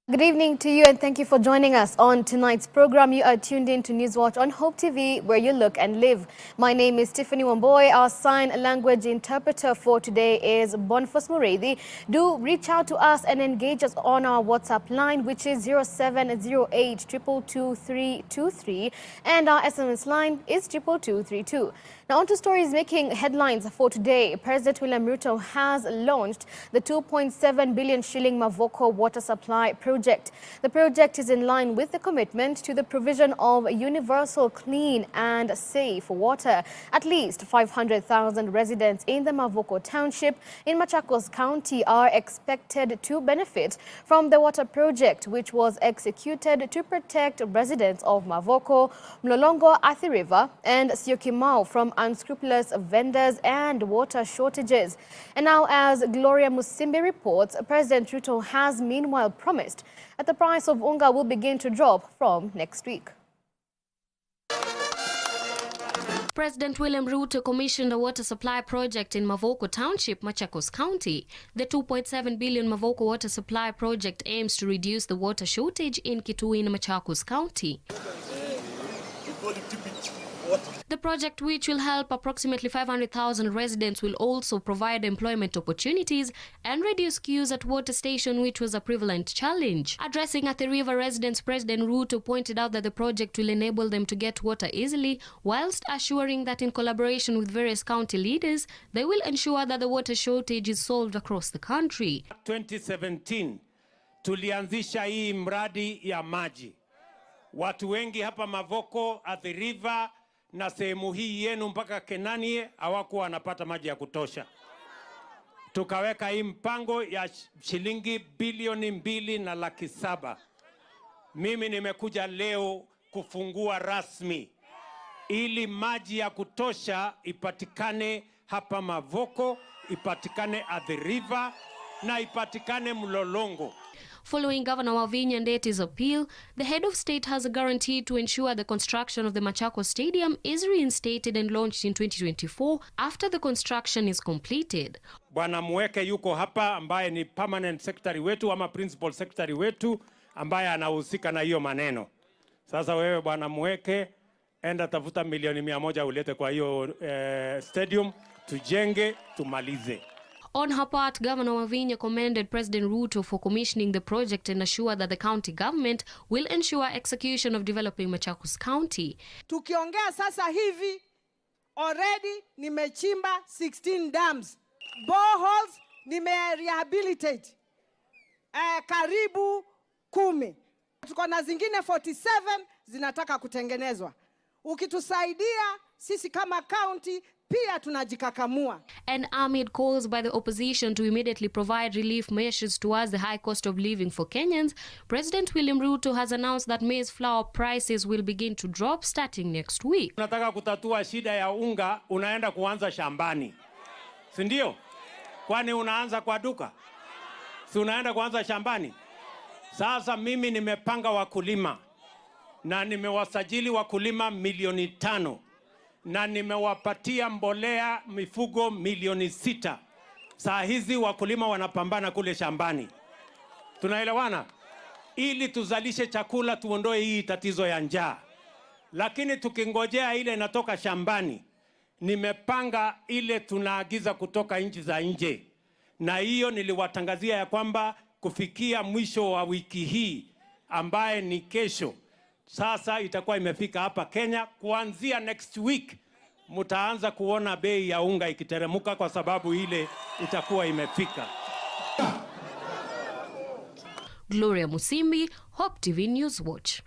Good evening to you and thank you for joining us on tonight's program. You are tuned in to Newswatch on Hope TV, where you look and live. My name is Tiffany Wamboy. Our sign language interpreter for today is Boniface Mureithi. Do reach out to us and engage us on our WhatsApp line, which is 0708 222 and our SMS line is 22232. Now on to stories making headlines for today. President William Ruto has launched the 2.7 billion shilling Mavoko water supply project. The project is in line with the commitment to the provision of universal, clean and safe water. At least 500,000 residents in the Mavoko township in Machakos County are expected to benefit from the water project, which was executed to protect residents of Mavoko, Mlolongo, Athi River and Syokimau from unscrupulous vendors and water shortages. And now, as Gloria Musimbi reports, President Ruto has meanwhile promised that the price of unga will begin to drop from next week. President William Ruto commissioned a water supply project in Mavoko Township, Machakos County. The 2.7 billion Mavoko water supply project aims to reduce the water shortage in Kitui, Machakos County. The project, which will help approximately 500,000 residents, will also provide employment opportunities and reduce queues at water station, which was a prevalent challenge. Addressing Athi River residents, President Ruto pointed out that the project will enable them to get water easily, whilst assuring that in collaboration with various county leaders, they will ensure that the water shortage is solved across the country. 2017 tulianzisha hii mradi ya maji. Watu wengi hapa Mavoko, Athi River na sehemu hii yenu mpaka Kenanie hawakuwa wanapata maji ya kutosha. Tukaweka hii mpango ya shilingi bilioni 2.7. Mimi nimekuja leo kufungua rasmi ili maji ya kutosha ipatikane hapa Mavoko, ipatikane Athi River na ipatikane Mlolongo. Following Governor Wavinya Ndeti's appeal, the head of state has a guarantee to ensure the construction of the Machakos Stadium is reinstated and launched in 2024 after the construction is completed. Bwana Mweke yuko hapa ambaye ni permanent secretary wetu ama principal secretary wetu ambaye anahusika na hiyo maneno. Sasa wewe Bwana Mweke, enda tafuta milioni 100 ulete kwa hiyo stadium, tujenge, tumalize. On her part, Governor Wavinya commended President Ruto for commissioning the project and assured that the county government will ensure execution of developing Machakos County. Tukiongea sasa hivi, already nimechimba 16 dams. Boreholes nime-rehabilitate. Karibu 10. Tuko na zingine 47 zinataka kutengenezwa. Ukitusaidia sisi kama county pia tunajikakamua. And amid calls by the opposition to immediately provide relief measures towards the high cost of living for Kenyans, President William Ruto has announced that maize flour prices will begin to drop starting next week. Unataka kutatua shida ya unga, unaenda kuanza shambani. Si ndio? Kwani unaanza kwa duka? Si unaenda kuanza shambani? Sasa mimi nimepanga wakulima na nimewasajili wakulima 500,000. Na nimewapatia mbolea mifugo 600,000. Saa hizi wakulima wanapambana kule shambani. Tunaelewana? Ili tuzalishe chakula, tuondoe hii tatizo ya njaa. Lakini tukingojea ile inatoka shambani, nimepanga ile tunaagiza kutoka nchi za nje. Na hiyo niliwatangazia ya kwamba kufikia mwisho wa wiki hii ambaye ni kesho, sasa itakuwa imefika hapa Kenya. Kuanzia next week mutaanza kuona bei ya unga ikiteremuka kwa sababu ile itakuwa imefika. Gloria Musimbi, Hope TV Newswatch.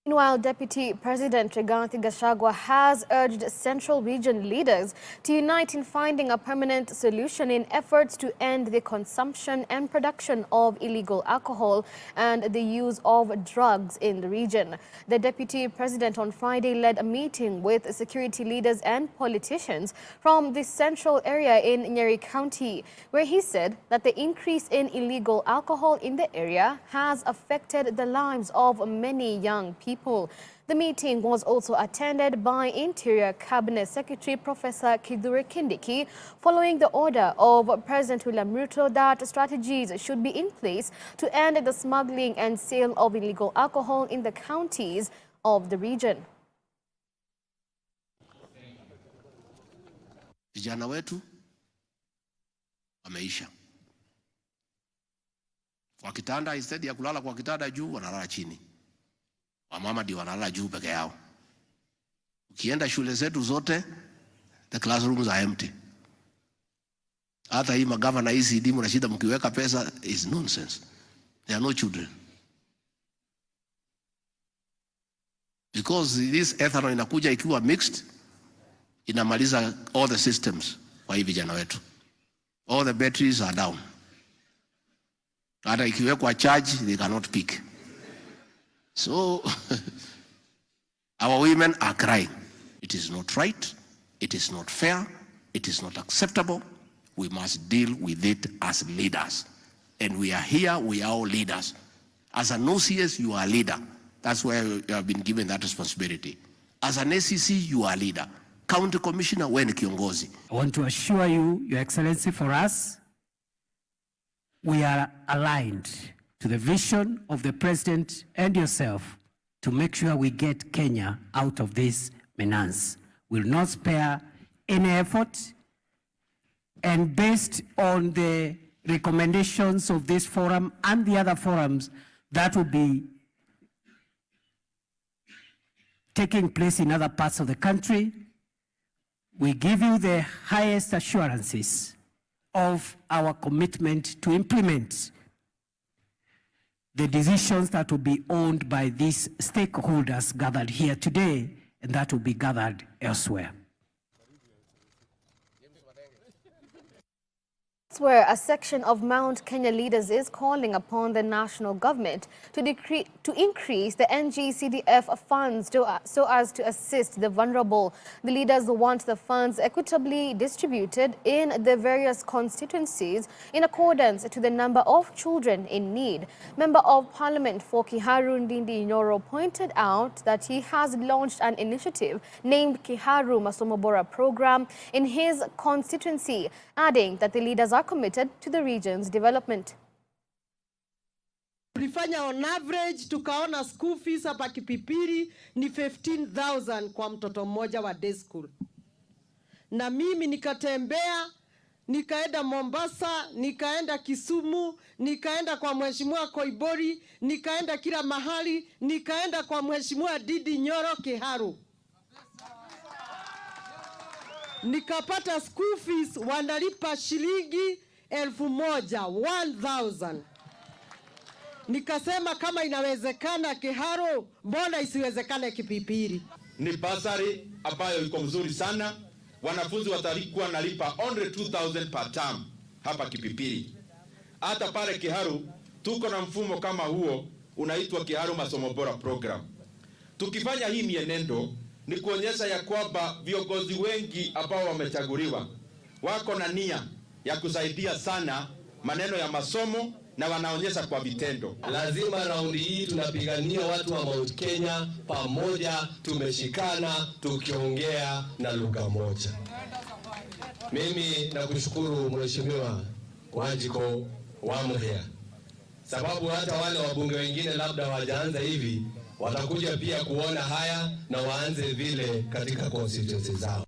Meanwhile, Deputy President Rigathi Gachagua has urged Central Region leaders to unite in finding a permanent solution in efforts to end the consumption and production of illegal alcohol and the use of drugs in the region. The Deputy President on Friday led a meeting with security leaders and politicians from the central area in Nyeri County, where he said that the increase in illegal alcohol in the area has affected the lives of many young people. people. The meeting was also attended by Interior Cabinet Secretary Professor Kithure Kindiki, following the order of President William Ruto that strategies should be in place to end the smuggling and sale of illegal alcohol in the counties of the region. Vijana wetu wameisha. Kwa kitanda, instead ya kulala kwa kitanda juu, wanalala chini. Wamama ndio wanalala juu peke yao. Ukienda shule zetu zote, the classrooms are empty. Hata hii magavana hizi dimu na shida mkiweka pesa is nonsense. There are no children. Because this ethanol inakuja ikiwa mixed, inamaliza all the systems kwa hivi vijana wetu. All the batteries are down. Hata ikiwekwa charge, they cannot pick. So, our women are crying. It is not right. It is not fair. It is not acceptable. We must deal with it as leaders. And we are here, we are all leaders. As an OCS, you are a leader. That's why you have been given that responsibility. As an ACC, you are a leader. County Commissioner, when kiongozi. I want to assure you, Your Excellency, for us, we are aligned to the vision of the President and yourself to make sure we get Kenya out of this menace. We'll not spare any effort, and based on the recommendations of this forum and the other forums that will be taking place in other parts of the country, we give you the highest assurances of our commitment to implement the decisions that will be owned by these stakeholders gathered here today and that will be gathered elsewhere. Where a section of Mount Kenya leaders is calling upon the national government to increase the NG-CDF funds so as to assist the vulnerable. The leaders want the funds equitably distributed in the various constituencies in accordance to the number of children in need. Member of Parliament for Kiharu Ndindi Nyoro pointed out that he has launched an initiative named Kiharu Masomobora program in his constituency, adding that the leaders are committed to the region's development. Tulifanya on average tukaona school fees hapa Kipipiri ni 15,000 kwa mtoto mmoja wa day school. Na mimi nikatembea, nikaenda Mombasa, nikaenda Kisumu, nikaenda kwa Mheshimiwa Koibori, nikaenda kila mahali, nikaenda kwa Mheshimiwa Ndindi Nyoro Kiharu. Nikapata school fees wanalipa shilingi 1,000. Nikasema kama inawezekana Kiharu, mbona isiwezekane Kipipiri? Ni basari ambayo iko mzuri sana. Wanafunzi watalikuwa nalipa only 2,000 per term hapa Kipipiri. Hata pale Kiharu tuko na mfumo kama huo unaitwa Kiharu Masomo Bora program. Tukifanya hii mienendo ni kuonyesha ya kwamba viongozi wengi ambao wamechaguliwa wako na nia ya kusaidia sana maneno ya masomo na wanaonyesha kwa vitendo. Lazima raundi hii tunapigania watu wa Mount Kenya pamoja, tumeshikana tukiongea na lugha moja. Mimi nakushukuru Mheshimiwa Wanjiko Wamhea, sababu hata wale wabunge wengine labda wajaanza hivi watakuja pia kuona haya na waanze vile katika constituency zao.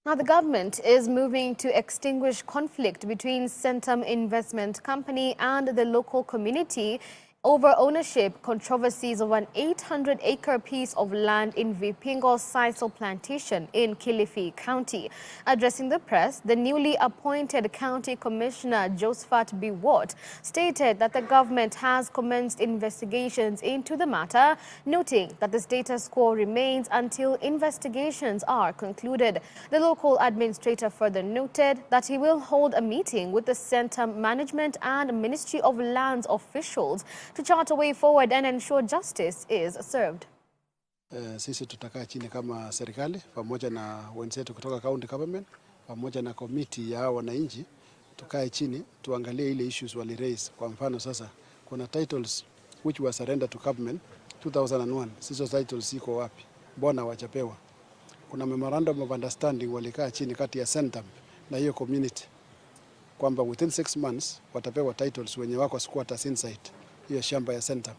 Now, the government is moving to extinguish conflict between Centum Investment Company and the local community over ownership controversies of an 800-acre piece of land in Vipingo Sisal Plantation in Kilifi County. Addressing the press, the newly appointed County Commissioner Josephat B. Watt stated that the government has commenced investigations into the matter, noting that the status quo remains until investigations are concluded. The local administrator further noted that he will hold a meeting with the Centum management and Ministry of Lands officials to chart a way forward and ensure justice is served. Sisi tutakaa chini kama serikali pamoja na wenzetu kutoka county government pamoja na committee ya wananchi, tukae chini tuangalie ile issues wali raise. Kwa mfano sasa kuna titles which were surrendered to government 2001. Hizo titles ziko wapi? Mbona wachapewa? Kuna memorandum of understanding walikaa chini kati ya Centum na hiyo community kwamba within 6 months watapewa titles wenye wako squatters inside hiyo shamba ya Centum.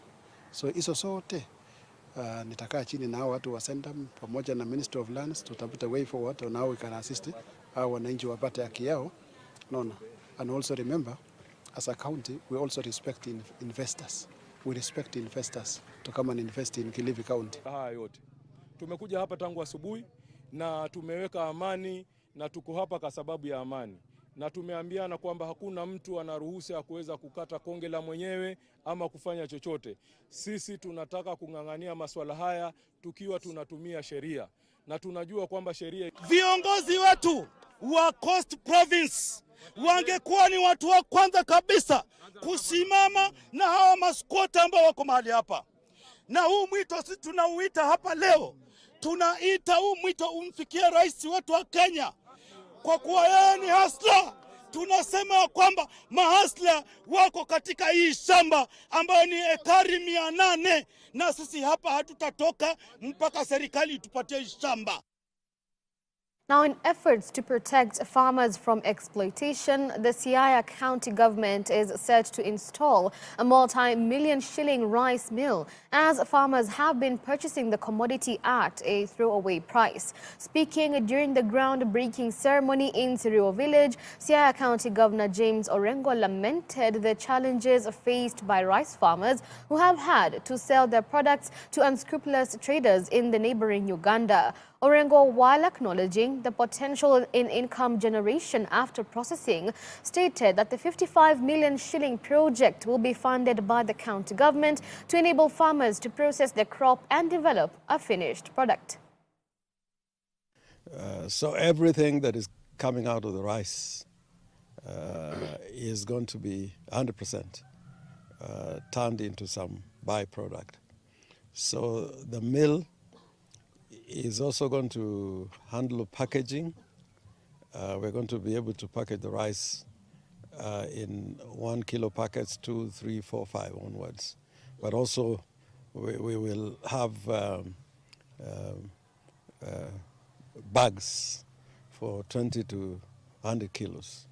So hizo sote nitakaa chini na hao watu wa Centum pamoja na Ministry of Lands, tutafuta way forward on how we can assist hao wananchi wapate haki yao. No. And also remember, as a county, we also respect investors. We respect investors to come and invest in Kilifi County. Haya yote tumekuja hapa tangu asubuhi na tumeweka amani na tuko hapa kwa sababu ya amani, na tumeambiana kwamba hakuna mtu ana ruhusa ya kuweza kukata konge la mwenyewe ama kufanya chochote. Sisi tunataka kung'ang'ania masuala haya tukiwa tunatumia sheria, na tunajua kwamba sheria. Viongozi wetu wa Coast Province wangekuwa ni watu wa kwanza kabisa kusimama na hawa maskwota ambao wako mahali hapa. Na huu mwito sisi tunauita hapa leo, tunaita huu mwito umfikie rais wetu wa Kenya, kwa kuwa yeye ni hasla. Tunasema kwamba mahasla wako katika hii shamba ambayo ni ekari 800, na sisi hapa hatutatoka mpaka serikali itupatie hii shamba. Now, in efforts to protect farmers from exploitation, the Siaya County government is set to install a multi-million shilling rice mill, as farmers have been purchasing the commodity at a throwaway price. Speaking during the groundbreaking ceremony in Sirio village, Siaya County Governor James Orengo lamented the challenges faced by rice farmers who have had to sell their products to unscrupulous traders in the neighboring Uganda. Orengo, while acknowledging the potential in income generation after processing, stated that the 55 million shilling project will be funded by the county government to enable farmers to process their crop and develop a finished product. So everything that is coming out of the rice is going to be 100% turned into some byproduct. So the mill is also going to handle packaging. We're going to be able to package the rice in 1 kilo packets, 2, 3, 4, 5 onwards. But also we will have bags for 20 to 100 kilos.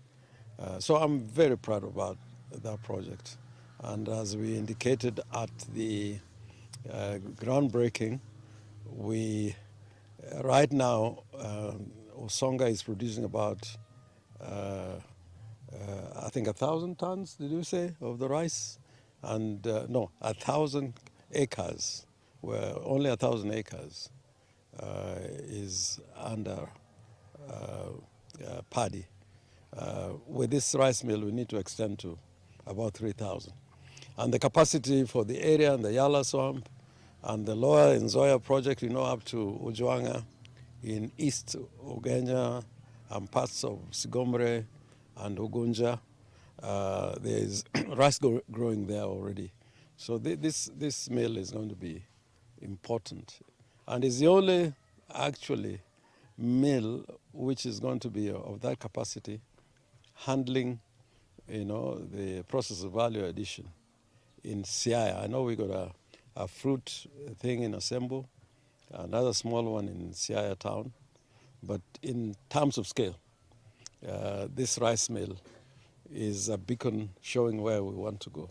So I'm very proud about that project. And as we indicated at the groundbreaking, we right now Osonga is producing about I think 1,000 tons, did you say, of the rice? And no, 1,000 acres, where only 1,000 acres is under paddy. With this rice mill, we need to extend to about 3,000. And the capacity for the area and the Yala swamp and the lower Nzoia project, up to Ujwanga, in East Ugenya and parts of Sigomre and Ugunja, there is rice growing there already. So this mill is going to be important. And it's the only, actually, mill which is going to be of that capacity, handling, the process of value addition in Siaya. I know we got a fruit thing in Asembo, another small one in Siaya town, but in terms of scale, this rice mill is a beacon showing where we want to go.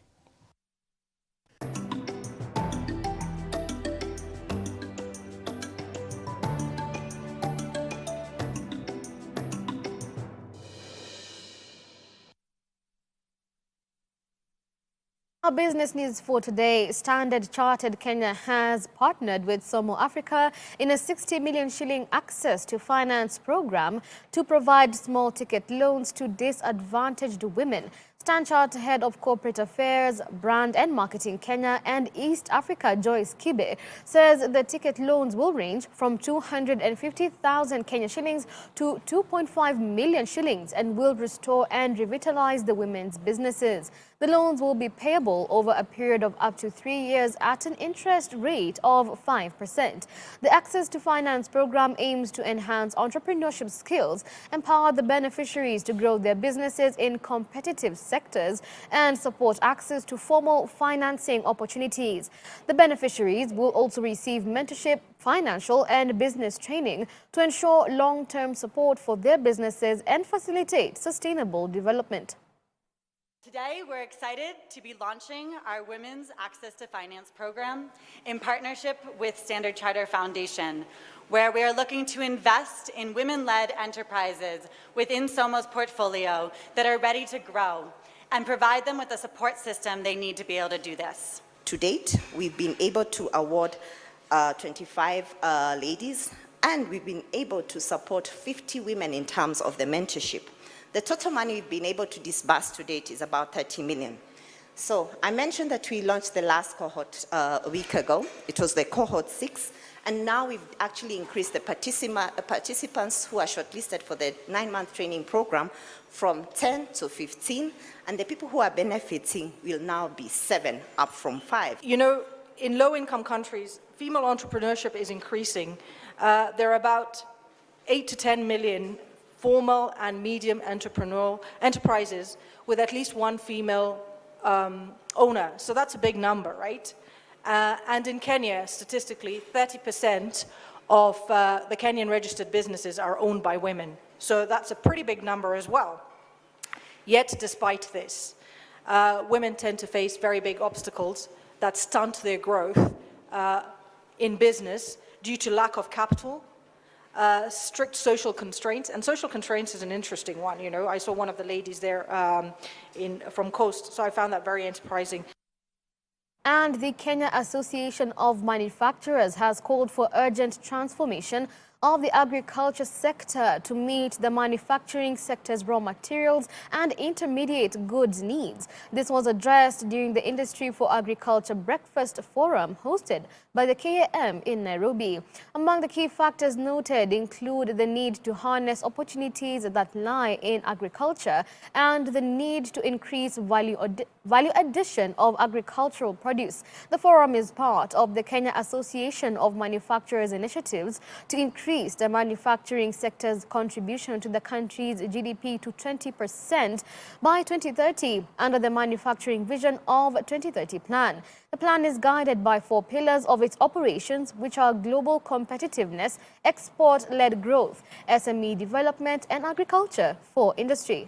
Our business news for today. Standard Chartered Kenya has partnered with Somo Africa in a 60 million shilling access to finance program to provide small ticket loans to disadvantaged women. Stanchart Head of Corporate Affairs, Brand and Marketing Kenya and East Africa, Joyce Kibe, says the ticket loans will range from 250,000 Kenya shillings to 2.5 million shillings and will restore and revitalize the women's businesses. The loans will be payable over a period of up to 3 years at an interest rate of 5%. The Access to Finance program aims to enhance entrepreneurship skills, empower the beneficiaries to grow their businesses in competitive sectors, sectors and support access to formal financing opportunities. The beneficiaries will also receive mentorship, financial and business training to ensure long-term support for their businesses and facilitate sustainable development. Today, we're excited to be launching our Women's Access to Finance program in partnership with Standard Chartered Foundation, where we are looking to invest in women-led enterprises within SOMO's portfolio that are ready to grow and provide them with the support system they need to be able to do this. To date, we've been able to award 25 ladies, and we've been able to support 50 women in terms of the mentorship. The total money we've been able to disburse to date is about 30 million. So I mentioned that we launched the last cohort a week ago. It was the cohort 6, and now we've actually increased the participants who are shortlisted for the 9-month training program from 10 to 15, and the people who are benefiting will now be 7, up from 5. You know, in low-income countries, female entrepreneurship is increasing. There are about 8 to 10 million formal and medium entrepreneurial enterprises with at least one female owner. So that's a big number, right? And in Kenya, statistically, 30% of the Kenyan registered businesses are owned by women. So that's a pretty big number as well. Yet, despite this, women tend to face very big obstacles that stunt their growth in business due to lack of capital, strict social constraints, and social constraints is an interesting one. You know, I saw one of the ladies there from Coast, so I found that very enterprising. And the Kenya Association of Manufacturers has called for urgent transformation of the agriculture sector to meet the manufacturing sector's raw materials and intermediate goods needs. This was addressed during the Industry for Agriculture Breakfast Forum hosted by the KAM in Nairobi. Among the key factors noted include the need to harness opportunities that lie in agriculture and the need to increase value addition of agricultural produce. The forum is part of the Kenya Association of Manufacturers initiatives to increase the manufacturing sector's contribution to the country's GDP to 20% by 2030 under the Manufacturing Vision of 2030 plan. The plan is guided by 4 pillars of its operations, which are global competitiveness, export-led growth, SME development, and agriculture for industry.